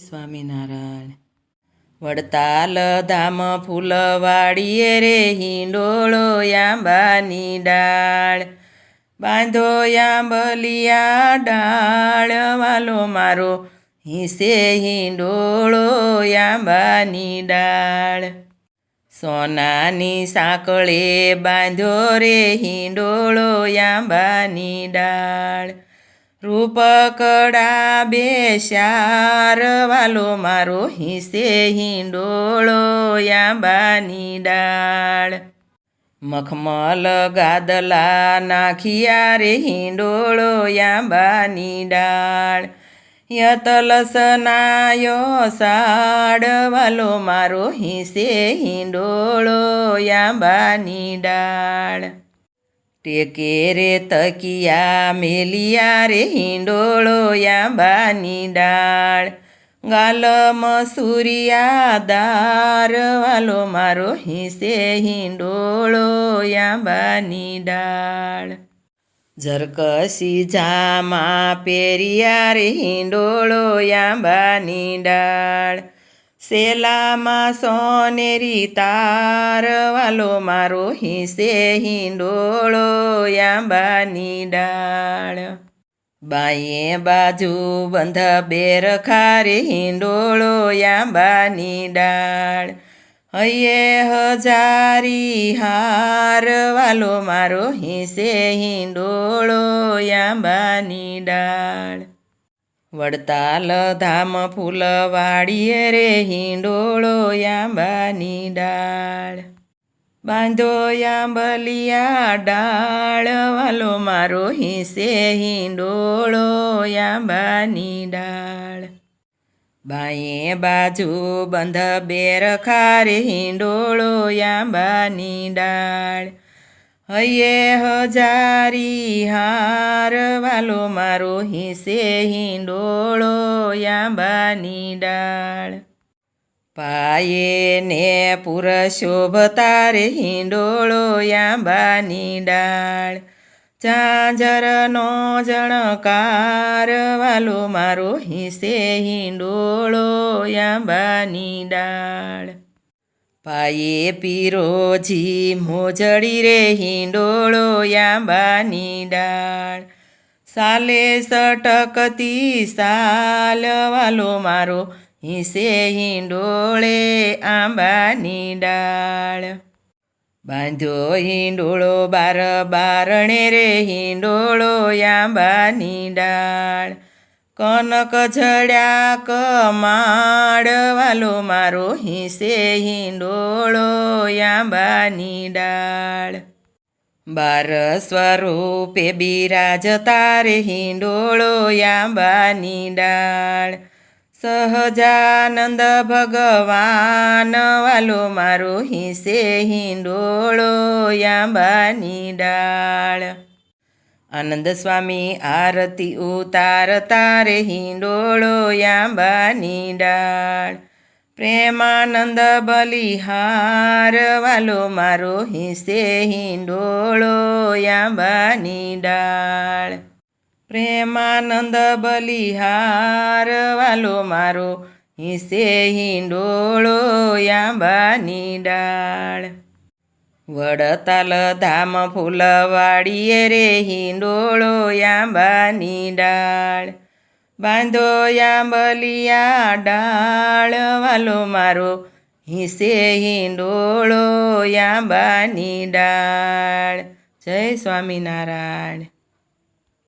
સ્વામિનારાયણ. વડતાલ ધામ ફૂલવાડીએ રે હિંડોળો આંબાની ડાળ, બાંધો આંબલિયા ડાળ, વાલો મારો હિસે હિંડોળો આંબાની ડાળ. સોનાની સાંકળે બાંધ્યો રે હિંડોળો આંબાની ડાળ, રૂપકડા બેસાર, વાલો મારો હિસે હિંડોળો આંબાની ડાળ. મખમલ ગાદલા નાખિયા રે હિંડોળો આંબાની ડાળ, યતલસનાયો સાડ, વાલો મારો હિસે હિંડોળો આંબાની ડાળ. ટેકે રે તકિયા મેલિયા રે હિંડોળો આંબાની ડાળ, ગાલ મસૂરિયા દાર, વાલો મારો હિસે હિંડોળો આંબાની ડાળ. ઝરકસી જામા પહેર્યા રે હિંડોળો આંબાની ડાળ, સેલામાં સોનેરી તાર, વાલો મારો હિસે હિંડોળો આંબાની ડાળ. બાયે બાજુ બંધ બેરખા રે હિંડોળો આંબાની ડાળ, હૈયે હજારી હાર, વાલો મારો હિસે હિંડોળો આંબાની ડાળ. વડતાલ ધામ ફૂલવાડીએ રે હિંડોળો આંબાની ડાળ, બાંધો આંબલિયા ડાળ, વાલો મારો હિસે હિંડોળો આંબાની ડાળ. બાયે બાજુ બંધ બેરખા રે હિંડોળો આંબાની ડાળ, હૈયે હજારી હાર, વાલો મારો હિસે હિંડોળો આંબાની ડાળ. પાયે ને પુરશોભતા રે હિંડોળો આંબાની ડાળ, ઝાંઝરનો જણકાર, વાલો મારો હિસે હિંડોળો આંબાની ડાળ. પાયે પીરોજી મોજડી રે હિંડોળો આંબાની ડાળ, સાલે સટકતી સાલ, વાલો મારો હિસે હિંડોળે આંબાની ડાળ. બાંધ્યો હિંડોળો બાર બારણે રે હિંડોળો આંબાની ડાળ, કનક ઝડ્યા કમાડ, વાલો મારો હિસે હિંડોળો આંબાની ડાળ. બાર સ્વરૂપે બિરાજતા રે હિંડોળો આંબાની ડાળ, સહજાનંદ ભગવાન, વાલો મારો હિસે હિંડોળો આંબાની ડાળ. આનંદ સ્વામી આરતી ઉતારતા રે હિંડોળો આંબાની ડાળ, પ્રેમાનંદ બલિહાર, વાલો મારો હિસે હિંડોળો આંબાની ડાળ. પ્રેમાનંદ બલિહાર, વાલો મારો હિસે હિંડોળો આંબાની ડાળ. વડતાલ ધામ ફૂલવાડીએ રે હિંડોળો આંબાની ડાળ, બાંધો આંબલિયા ડાળ, વાલો મારો હિસે હિંડોળો આંબાની ડાળ. જય સ્વામિનારાયણ.